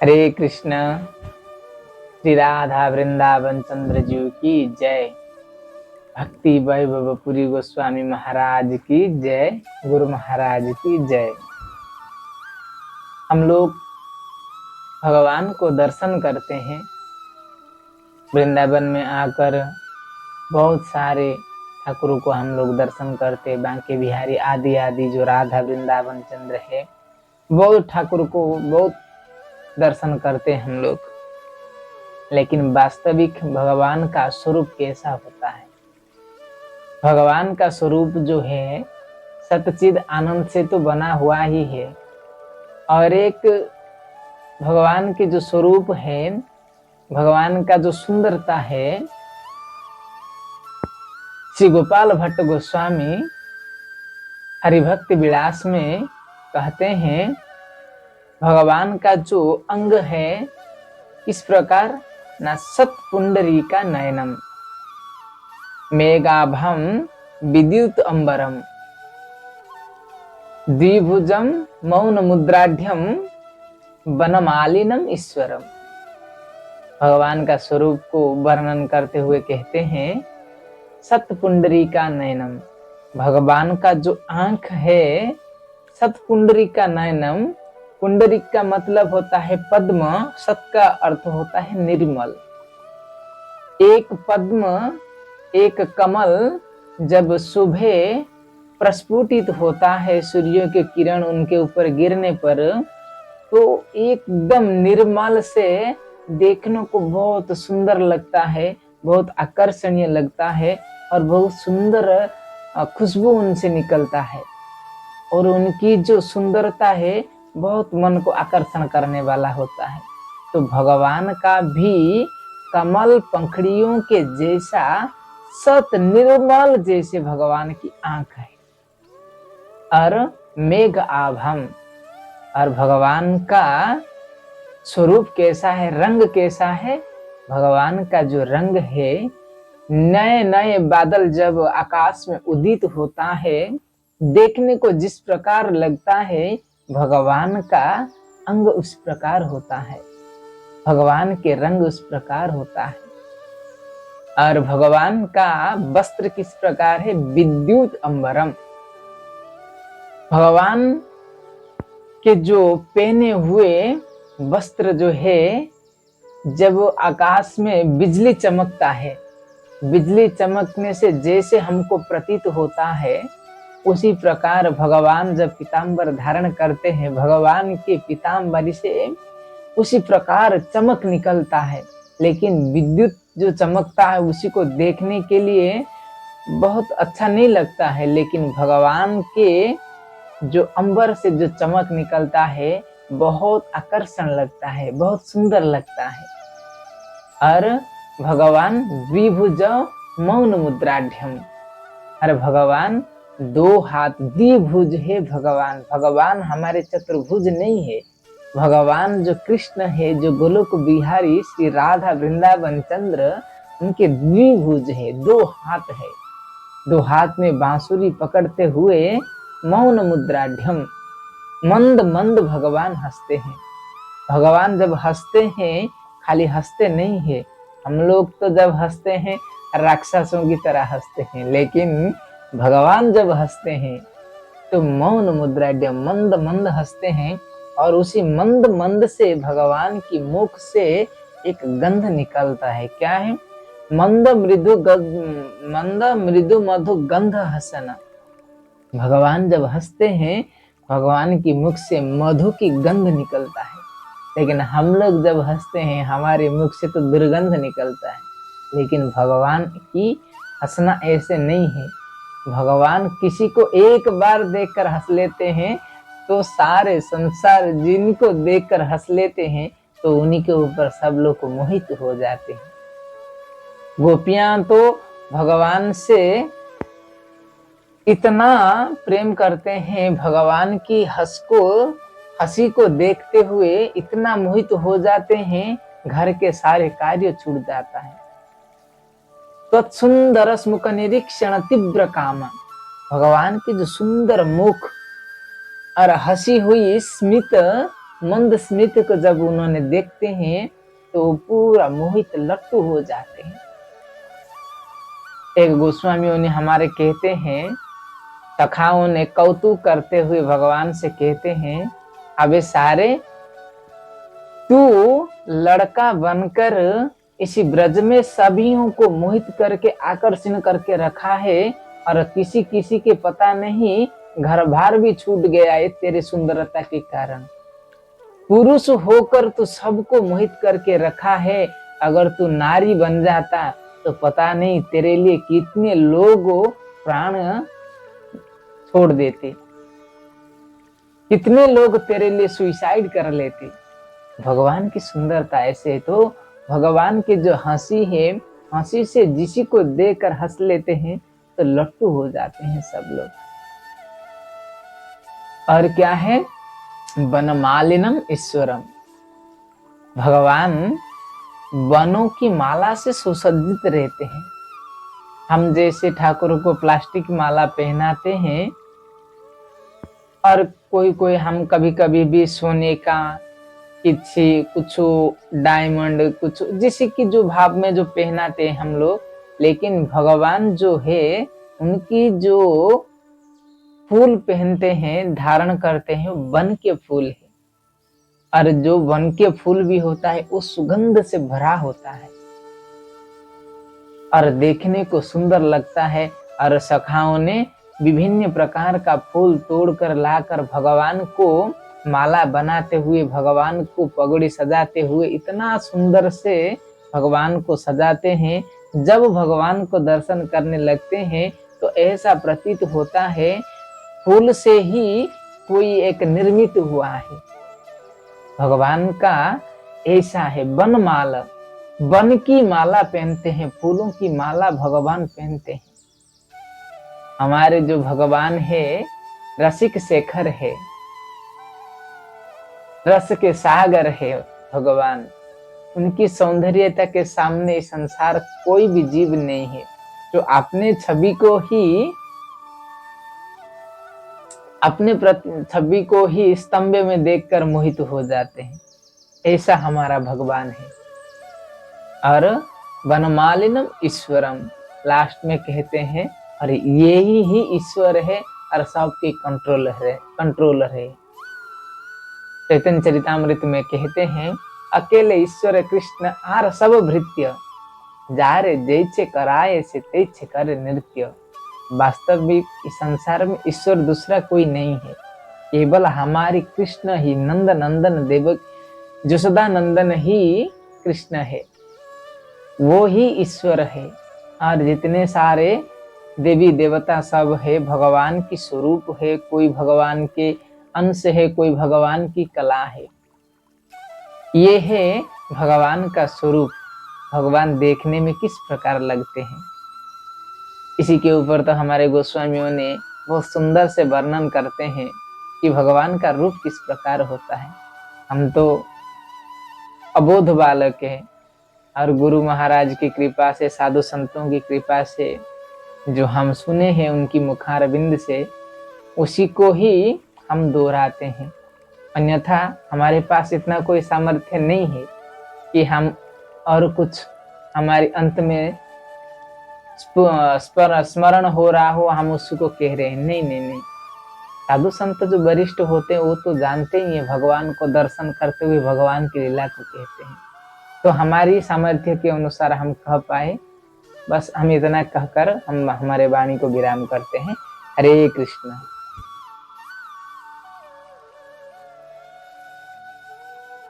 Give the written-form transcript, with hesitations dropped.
हरे कृष्ण। श्री राधा वृंदावन चंद्र जी की जय। भक्ति वैभवपुरी गोस्वामी महाराज की जय। गुरु महाराज की जय। हम लोग भगवान को दर्शन करते हैं। वृंदावन में आकर बहुत सारे ठाकुरों को हम लोग दर्शन करते, बांके बिहारी आदि आदि जो राधा वृंदावन चंद्र है, बहुत ठाकुर को बहुत दर्शन करते हैं हम लोग। लेकिन वास्तविक भगवान का स्वरूप कैसा होता है? भगवान का स्वरूप जो है सतचिद आनंद से तो बना हुआ ही है। और एक भगवान के जो स्वरूप है, भगवान का जो सुंदरता है, श्री गोपाल भट्ट गोस्वामी हरिभक्ति विलास में कहते हैं, भगवान का जो अंग है इस प्रकार न सत्पुंडरी का नयनम मेघाभम विद्युत अंबरम द्विभुजम मौन मुद्राढ़्यम वनमालिनम ईश्वरम। भगवान का स्वरूप को वर्णन करते हुए कहते हैं, सतपुंडरी का नयनम, भगवान का जो आंख है, सतपुंडरी का नयनम। पुंडरीक का मतलब होता है पद्म, सत का अर्थ होता है निर्मल। एक पद्म, एक कमल जब सुबह प्रस्फुटित होता है सूर्य के किरण उनके ऊपर गिरने पर, तो एकदम निर्मल से देखने को बहुत सुंदर लगता है, बहुत आकर्षणीय लगता है और बहुत सुंदर खुशबू उनसे निकलता है। और उनकी जो सुंदरता है बहुत मन को आकर्षण करने वाला होता है। तो भगवान का भी कमल पंखड़ियों के जैसा सत निर्मल जैसे भगवान की आंख है। और मेघ आभम, और भगवान का स्वरूप कैसा है, रंग कैसा है? भगवान का जो रंग है, नए नए बादल जब आकाश में उदित होता है, देखने को जिस प्रकार लगता है, भगवान का अंग उस प्रकार होता है, भगवान के रंग उस प्रकार होता है। और भगवान का वस्त्र किस प्रकार है? विद्युत अंबरम। भगवान के जो पहने हुए वस्त्र जो है, जब आकाश में बिजली चमकता है, बिजली चमकने से जैसे हमको प्रतीत होता है, उसी प्रकार भगवान जब पीताम्बर धारण करते हैं, भगवान के पीताम्बरी से उसी प्रकार चमक निकलता है। लेकिन विद्युत जो चमकता है उसी को देखने के लिए बहुत अच्छा नहीं लगता है, लेकिन भगवान के जो अंबर से जो चमक निकलता है बहुत आकर्षण लगता है, बहुत सुंदर लगता है। और भगवान द्विभुज मौन मुद्राढ़्यम, और भगवान दो हाथ, द्विभुज है भगवान। भगवान हमारे चतुर्भुज नहीं है। भगवान जो कृष्ण है, जो गोलोक बिहारी श्री राधा वृंदावन चंद्र, उनके द्विभुज है, दो हाथ है। दो हाथ में बांसुरी पकड़ते हुए मौन मुद्राढ़्यम, मंद मंद भगवान हंसते हैं। भगवान जब हंसते हैं, खाली हंसते नहीं है। हम लोग तो जब हंसते हैं राक्षसों की तरह हंसते हैं, लेकिन भगवान जब हंसते हैं तो मौन मुद्राढ़्यम, मंद मंद हंसते हैं। और उसी मंद मंद से भगवान की मुख से एक गंध निकलता है। क्या है? मंद मृदु मधु गंध हसन। भगवान जब हंसते हैं, भगवान की मुख से मधु की गंध निकलता है। लेकिन हम लोग जब हंसते हैं, हमारे मुख से तो दुर्गंध निकलता है। लेकिन भगवान की हंसना ऐसे नहीं है। भगवान किसी को एक बार देखकर हंस लेते हैं तो सारे संसार जिनको देखकर हंस लेते हैं, तो उन्हीं के ऊपर सब लोग मोहित हो जाते हैं। गोपियां तो भगवान से इतना प्रेम करते हैं, भगवान की हंसी को देखते हुए इतना मोहित हो जाते हैं, घर के सारे कार्य छूट जाता है। तत्सुंदर मुख निरीक्षण तीव्र काम, भगवान की जो सुंदर मुख और हंसी हुई स्मित मंद स्मित को जब उन्होंने देखते हैं तो वो पूरा मोहित लट्टू हो जाते हैं। एक गोस्वामियों ने हमारे कहते हैं, सखाओं ने कौतुक करते हुए भगवान से कहते हैं, अबे सारे, तू लड़का बनकर इसी ब्रज में सभियों को मोहित करके आकर्षण करके रखा है और किसी किसी के पता नहीं घर बार भी छूट गया है तेरे सुंदरता के कारण। पुरुष होकर तू सबको मोहित करके रखा है, अगर तू नारी बन जाता तो पता नहीं तेरे लिए कितने लोग प्राण छोड़ देते, कितने लोग तेरे लिए सुइसाइड कर लेते। भगवान की सुंदरता ऐसे। तो भगवान की जो हंसी है, हंसी से जिसी को देखकर हंस लेते हैं तो लट्टू हो जाते हैं सब लोग। और क्या है, वनमालिनम ईश्वरम, भगवान वनों की माला से सुसज्जित रहते हैं। हम जैसे ठाकुर को प्लास्टिक माला पहनाते हैं और कोई कोई हम कभी कभी भी सोने का, किसी कुछ डायमंड, कुछ जिसे की जो भाव में जो पहनाते हैं हम लोग, लेकिन भगवान जो है उनकी जो फूल पहनते हैं, धारण करते हैं, वन के फूल है। और जो वन के फूल भी होता है वो सुगंध से भरा होता है और देखने को सुंदर लगता है। और सखाओं ने विभिन्न प्रकार का फूल तोड़कर लाकर भगवान को माला बनाते हुए, भगवान को पगड़ी सजाते हुए इतना सुंदर से भगवान को सजाते हैं। जब भगवान को दर्शन करने लगते हैं तो ऐसा प्रतीत होता है फूल से ही कोई एक निर्मित हुआ है। भगवान का ऐसा है, वनमाला, वन की माला पहनते हैं, फूलों की माला भगवान पहनते हैं। हमारे जो भगवान है रसिक शेखर है, रस के सागर है भगवान। उनकी सौंदर्यता के सामने संसार कोई भी जीव नहीं है जो अपने छवि को ही स्तंभ में देखकर मोहित हो जाते हैं। ऐसा हमारा भगवान है। और वनमालिनम ईश्वरम लास्ट में कहते हैं, और यही ही ईश्वर है और सबके कंट्रोलर है। चैतन्य चरितामृत में कहते हैं, अकेले ईश्वर कृष्ण आर सब भृत्य, जारे जैसे कराए से तैसे करे नृत्य। वास्तविक इस संसार में ईश्वर दूसरा कोई नहीं है, केवल हमारी कृष्ण ही, नंद नंदन देवक जसोदा नंदन ही कृष्ण है, वो ही ईश्वर है। और जितने सारे देवी देवता सब है भगवान की स्वरूप है, कोई भगवान के अंश है, कोई भगवान की कला है। ये है भगवान का स्वरूप। भगवान देखने में किस प्रकार लगते हैं, इसी के ऊपर तो हमारे गोस्वामियों ने बहुत सुंदर से वर्णन करते हैं कि भगवान का रूप किस प्रकार होता है। हम तो अबोध बालक हैं और गुरु महाराज की कृपा से, साधु संतों की कृपा से जो हम सुने हैं उनकी मुखारविंद से, उसी को ही हम दोहराते हैं। अन्यथा हमारे पास इतना कोई सामर्थ्य नहीं है कि हम और कुछ हमारे अंत में स्मरण हो रहा हो हम उसको कह रहे हैं। नहीं नहीं नहीं, साधु संत जो वरिष्ठ होते हैं वो तो जानते ही है, भगवान को दर्शन करते हुए भगवान की लीला को कहते हैं। तो हमारी सामर्थ्य के अनुसार हम कह पाए, बस हम इतना कहकर हम हमारे वाणी को विराम करते हैं। हरे कृष्ण।